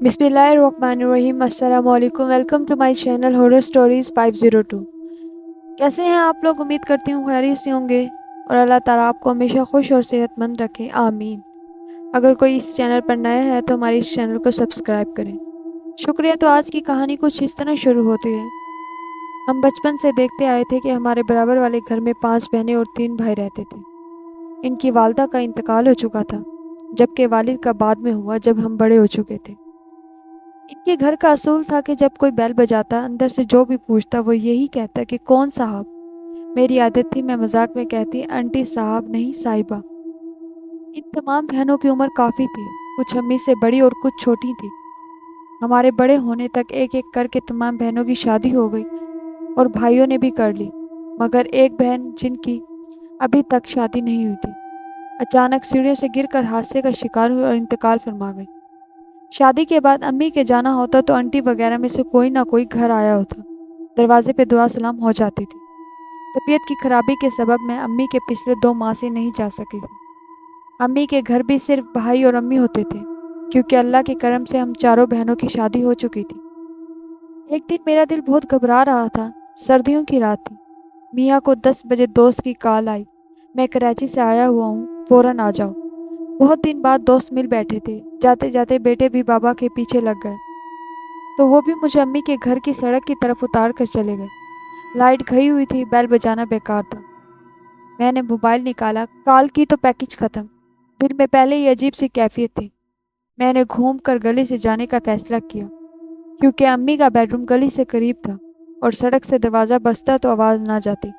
बिस्मिल्लाहिर्रहमानिर्रहीम। अस्सलाम वालेकुम। Welcome to my channel horror stories 502। कैसे हैं आप लोग? उम्मीद करती हूँ खैरियत से होंगे और अल्लाह ताला आपको हमेशा खुश और सेहतमंद रखे, आमीन। अगर कोई इस चैनल पर नया है तो हमारे इस चैनल को सब्सक्राइब करें। शुक्रिया। तो आज की कहानी कुछ इस तरह शुरू होती है। हम बचपन से देखते आए थे कि हमारे बराबर वाले घर में 5 बहनें और 3 भाई रहते थे। इनकी वालदा का इंतकाल हो चुका था, जबकि वालिद का बाद में हुआ जब हम बड़े हो चुके थे। इनके घर का असूल था कि जब कोई बेल बजाता, अंदर से जो भी पूछता वो यही कहता कि कौन साहब। मेरी आदत थी, मैं मजाक में कहती आंटी साहब नहीं साहिबा। इन तमाम बहनों की उम्र काफ़ी थी, कुछ अम्मी से बड़ी और कुछ छोटी थी। हमारे बड़े होने तक एक एक करके तमाम बहनों की शादी हो गई और भाइयों ने भी कर ली, मगर एक बहन जिनकी अभी तक शादी नहीं हुई थी, अचानक सीढ़ियों से गिरकर हादसे का शिकार हुई और इंतकाल फरमा गई। शादी के बाद अम्मी के जाना होता तो आंटी वगैरह में से कोई ना कोई घर आया होता। दरवाजे पे दुआ सलाम हो जाती थी। तबीयत की खराबी के सबब मैं अम्मी के पिछले 2 माह से नहीं जा सकी थी। अम्मी के घर भी सिर्फ भाई और अम्मी होते थे, क्योंकि अल्लाह के करम से हम चारों बहनों की शादी हो चुकी थी। एक दिन मेरा दिल बहुत घबरा रहा था। सर्दियों की रात थी। मियाँ को 10 बजे दोस्त की कॉल आई, मैं कराची से आया हुआ हूँ, फौरन आ जाओ। बहुत दिन बाद दोस्त मिल बैठे थे। जाते जाते बेटे भी बाबा के पीछे लग गए, तो वो भी मुझे अम्मी के घर की सड़क की तरफ उतार कर चले गए। लाइट गई हुई थी, बेल बजाना बेकार था। मैंने मोबाइल निकाला, कॉल की तो पैकेज ख़त्म। दिल में पहले ही अजीब सी कैफियत थी। मैंने घूम कर गली से जाने का फैसला किया, क्योंकि अम्मी का बेडरूम गली से करीब था और सड़क से दरवाज़ा बजता तो आवाज़ ना जाती।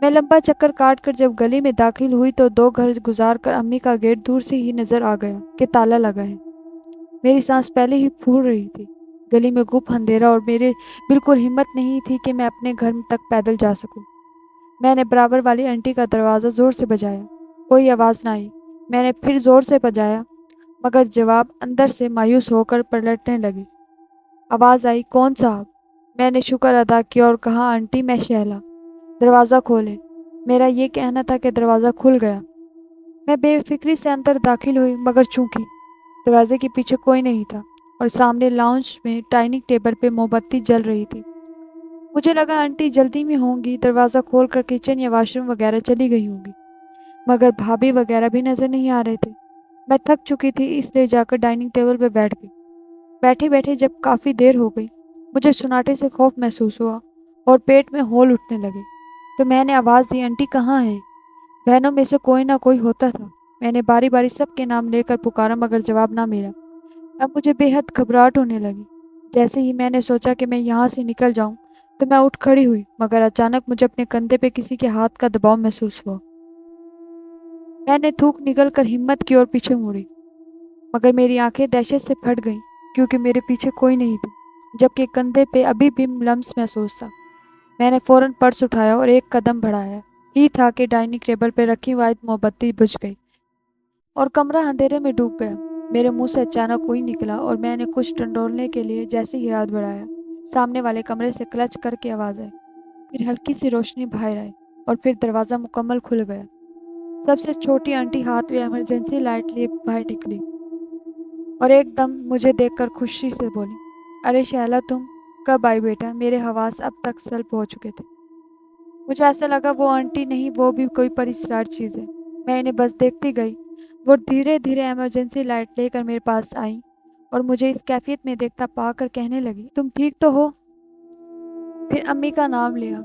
मैं लंबा चक्कर काट कर जब गली में दाखिल हुई तो 2 घर गुजार कर अम्मी का गेट दूर से ही नज़र आ गया कि ताला लगा है। मेरी सांस पहले ही फूल रही थी। गली में गुप अंधेरा और मेरे बिल्कुल हिम्मत नहीं थी कि मैं अपने घर तक पैदल जा सकूं। मैंने बराबर वाली आंटी का दरवाज़ा ज़ोर से बजाया, कोई आवाज़ ना आई। मैंने फिर ज़ोर से बजाया, मगर जवाब अंदर से मायूस होकर पलटने लगी। आवाज़ आई, कौन साहब। मैंने शुक्र अदा किया और कहा, आंटी मैं शहला, दरवाज़ा खोले। मेरा ये कहना था कि दरवाज़ा खुल गया। मैं बेफिक्री से अंदर दाखिल हुई, मगर चूंकि दरवाजे के पीछे कोई नहीं था और सामने लाउंज में डाइनिंग टेबल पे मोमबत्ती जल रही थी, मुझे लगा आंटी जल्दी में होंगी, दरवाज़ा खोलकर किचन या वॉशरूम वगैरह चली गई होंगी। मगर भाभी वगैरह भी नज़र नहीं आ रहे थे। मैं थक चुकी थी, इसलिए जाकर डाइनिंग टेबल पर बैठ गई। बैठे बैठे जब काफ़ी देर हो गई, मुझे सुनाटे से खौफ महसूस हुआ और पेट में होल उठने लगे। तो मैंने आवाज़ दी, आंटी कहाँ हैं? बहनों में से कोई ना कोई होता था। मैंने बारी बारी सबके नाम लेकर पुकारा, मगर जवाब ना मिला। अब मुझे बेहद घबराहट होने लगी। जैसे ही मैंने सोचा कि मैं यहाँ से निकल जाऊं, तो मैं उठ खड़ी हुई, मगर अचानक मुझे अपने कंधे पे किसी के हाथ का दबाव महसूस हुआ। मैंने थूक निकल कर हिम्मत की और पीछे मुड़ी, मगर मेरी आंखें दहशत से फट गईं, क्योंकि मेरे पीछे कोई नहीं थी, जबकि कंधे पे अभी भी लम्स महसूस था। मैंने फौरन पर्स उठाया और एक कदम बढ़ाया ही था कि डाइनिंग टेबल पर रखी वाइट मोमबत्ती बुझ गई और कमरा अंधेरे में डूब गया। मेरे मुंह से अचानक कोई निकला और मैंने कुछ टंडोलने के लिए जैसे ही हाथ बढ़ाया, सामने वाले कमरे से क्लच करके आवाज़ आई। फिर हल्की सी रोशनी बाहर आई और फिर दरवाज़ा मुकम्मल खुल गया। सबसे छोटी आंटी हाथ में इमरजेंसी लाइट लिए बाहर निकली और एकदम मुझे देखकर खुशी से बोली, अरे शैला तुम कब आई बेटा? मेरे हवास अब तक सल्प हो चुके थे। मुझे ऐसा लगा वो आंटी नहीं, वो भी कोई परिस्रार चीज़ है। मैं इन्हें बस देखती गई। वो धीरे धीरे इमरजेंसी लाइट लेकर मेरे पास आई और मुझे इस कैफियत में देखता पाकर कहने लगी, तुम ठीक तो हो? फिर अम्मी का नाम लिया।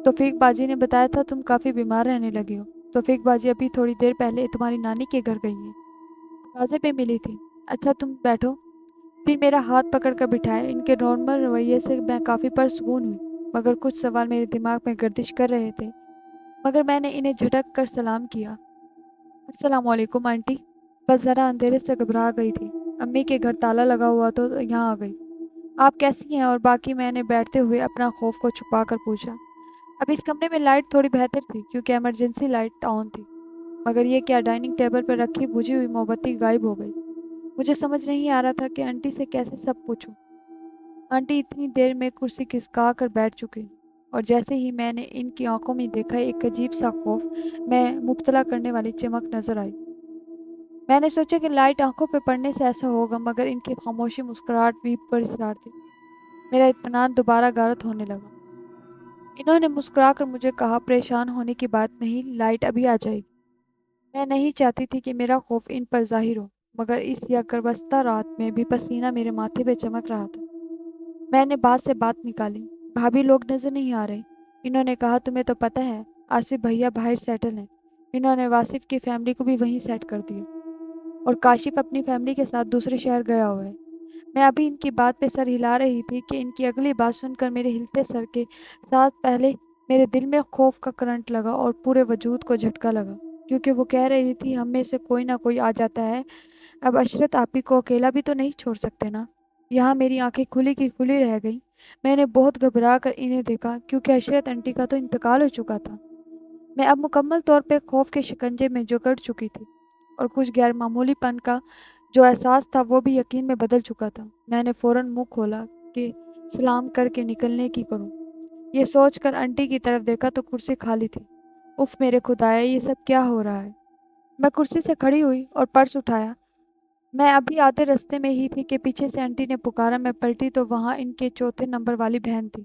तौफीक बाजी ने बताया था तुम काफ़ी बीमार रहने लगी हो। तौफीक बाजी अभी थोड़ी देर पहले तुम्हारी नानी के घर गई हैं, दरवाजे पे मिली थी। अच्छा तुम बैठो। फिर मेरा हाथ पकड़ कर बिठाया। इनके नॉर्मल रवैये से मैं काफ़ी परसकून हुई, मगर कुछ सवाल मेरे दिमाग में गर्दिश कर रहे थे। मगर मैंने इन्हें झटक कर सलाम किया, अस्सलाम वालेकुम आंटी। बस ज़रा अंधेरे से घबरा गई थी। अम्मी के घर ताला लगा हुआ तो यहाँ आ गई। आप कैसी हैं? और बाकी मैंने बैठते हुए अपना खौफ को छुपा कर पूछा। अब इस कमरे में लाइट थोड़ी बेहतर थी, क्योंकि इमरजेंसी लाइट ऑन थी, मगर ये क्या, डाइनिंग टेबल पर रखी बुझी हुई मोमबत्ती गायब हो गई। मुझे समझ नहीं आ रहा था कि आंटी से कैसे सब पूछूं। आंटी इतनी देर में कुर्सी खिसका कर बैठ चुकी और जैसे ही मैंने इनकी आंखों में देखा, एक अजीब सा खौफ में मुब्तला करने वाली चमक नजर आई। میں نے سوچا کہ لائٹ آنکھوں پہ پڑنے سے ایسا ہوگا، مگر ان کی خاموشی مسکراہٹ بھی پراسرار تھی۔ میرا اطمینان دوبارہ غارت ہونے لگا۔ انہوں نے مسکرا کر مجھے کہا، پریشان ہونے کی بات نہیں، لائٹ ابھی آ جائے گی۔ میں نہیں چاہتی تھی کہ میرا خوف ان پر ظاہر ہو، مگر اس یکربستہ رات میں بھی پسینہ میرے ماتھے پہ چمک رہا تھا۔ میں نے بات سے بات نکالی، بھابھی لوگ نظر نہیں آ رہے؟ انہوں نے کہا، تمہیں تو پتہ ہے آصف بھیا باہر سیٹل ہیں، انہوں نے واصف کی فیملی کو بھی وہیں سیٹ کر دیا، اور کاشف اپنی فیملی کے ساتھ دوسرے شہر گیا ہوا ہے۔ میں ابھی ان کی بات پہ سر ہلا رہی تھی کہ ان کی اگلی بات سن کر میرے ہلتے سر کے ساتھ پہلے میرے دل میں خوف کا کرنٹ لگا اور پورے وجود کو جھٹکا لگا، کیونکہ وہ کہہ رہی تھی ہم میں سے کوئی نہ کوئی آ جاتا ہے، اب عشرت آپی کو اکیلا بھی تو نہیں چھوڑ سکتے نا۔ یہاں میری آنکھیں کھلی کی کھلی رہ گئیں۔ میں نے بہت گھبرا کر انہیں دیکھا، کیونکہ عشرت انٹی کا تو انتقال ہو چکا تھا۔ میں اب مکمل طور پہ خوف کے شکنجے میں جکڑ چکی تھی، اور کچھ غیر معمولی پن کا جو احساس تھا وہ بھی یقین میں بدل چکا تھا۔ میں نے فوراً منہ کھولا کہ سلام کر کے نکلنے کی کروں۔ یہ سوچ کر انٹی کی طرف دیکھا تو کرسی خالی تھی۔ اف میرے خدایا، یہ سب کیا ہو رہا ہے؟ میں کرسی سے کھڑی ہوئی اور پرس اٹھایا۔ میں ابھی آدھے رستے میں ہی تھی کہ پیچھے سے انٹی نے پکارا۔ میں پلٹی تو وہاں ان کے چوتھے نمبر والی بہن تھی۔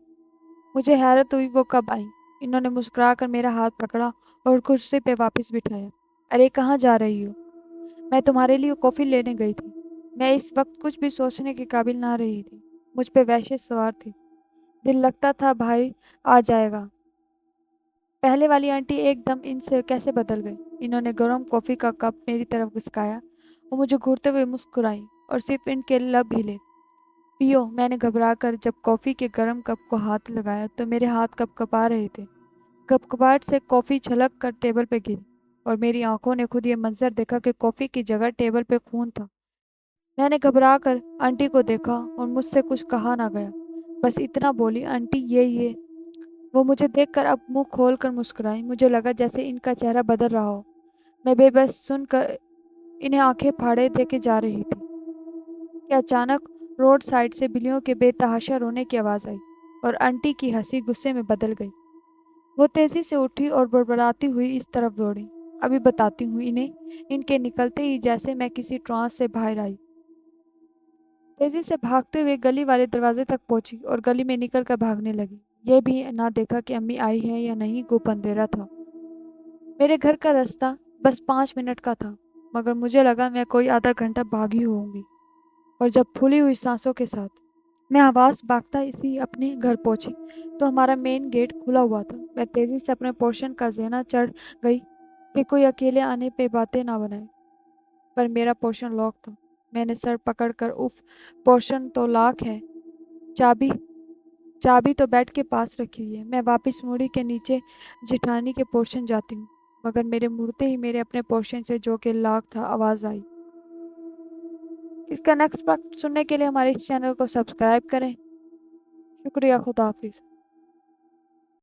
مجھے حیرت ہوئی وہ کب آئیں۔ انہوں نے مسکرا کر میرا ہاتھ پکڑا اور کرسی پہ واپس بٹھایا۔ ارے کہاں جا رہی ہو؟ میں تمہارے لیے کافی لینے گئی تھی۔ میں اس وقت کچھ بھی سوچنے کے قابل نہ رہی تھی۔ مجھ پہ وحشت سوار تھی۔ دل لگتا تھا بھائی آ جائے گا۔ پہلے والی آنٹی ایک دم ان سے کیسے بدل گئی؟ انہوں نے گرم کافی کا کپ میری طرف گھسکایا۔ وہ مجھے گھورتے ہوئے مسکرائیں اور صرف ان کے لب ہلے۔ پیو۔ میں نے گھبرا کر جب کافی کے گرم کپ کو ہاتھ لگایا تو میرے ہاتھ کپ کپا رہے تھے۔ کپکپاہٹ سے کافی چھلک کر ٹیبل پہ گری، اور میری آنکھوں نے خود یہ منظر دیکھا کہ کافی کی جگہ ٹیبل پہ خون تھا۔ میں نے گھبرا کر آنٹی کو دیکھا اور مجھ سے کچھ کہا نہ گیا، بس اتنا بولی، آنٹی یہ وہ مجھے دیکھ کر اب منہ کھول کر مسکرائی۔ مجھے لگا جیسے ان کا چہرہ بدل رہا ہو۔ میں بے بس سن کر انہیں آنکھیں پھاڑے دیکھے جا رہی تھی کہ اچانک روڈ سائڈ سے بلیوں کے بے تحاشا رونے کی آواز آئی، اور آنٹی کی ہنسی غصے میں بدل گئی۔ وہ تیزی سے اٹھی اور بڑبڑاتی ہوئی اس طرف دوڑی۔ ابھی بتاتی ہوں انہیں۔ ان کے نکلتے ہی جیسے میں کسی ٹرانس سے باہر آئی، تیزی سے بھاگتے ہوئے گلی والے دروازے تک پہنچی اور گلی میں نکل کر بھاگنے لگی۔ یہ بھی نہ دیکھا کہ امی آئی ہے یا نہیں، گھپ اندھیرا تھا۔ میرے گھر کا رستہ بس 5 منٹ کا تھا، مگر مجھے لگا میں کوئی آدھا گھنٹہ بھاگی ہوں گی۔ اور جب پھولی ہوئی سانسوں کے ساتھ میں آواز بھاگتا اسی اپنے گھر پہنچی تو ہمارا مین گیٹ کھلا ہوا تھا۔ میں تیزی سے اپنے پورشن کا زینہ چڑھ گئی کہ کوئی اکیلے آنے پہ باتیں نہ بنائے، پر میرا پورشن لاک تھا۔ میں نے سر پکڑ کر اف، پورشن تو لاک ہے، چابی چابی تو بیڈ کے پاس رکھی ہوئی ہے۔ میں واپس موڑی کے نیچے جٹھانی کے پورشن جاتی ہوں، مگر میرے مڑتے ہی میرے اپنے پورشن سے جو کہ لاک تھا آواز آئی۔ اس کا نیکسٹ پارٹ سننے کے لیے ہمارے اس چینل کو سبسکرائب کریں۔ شکریہ، خدا حافظ۔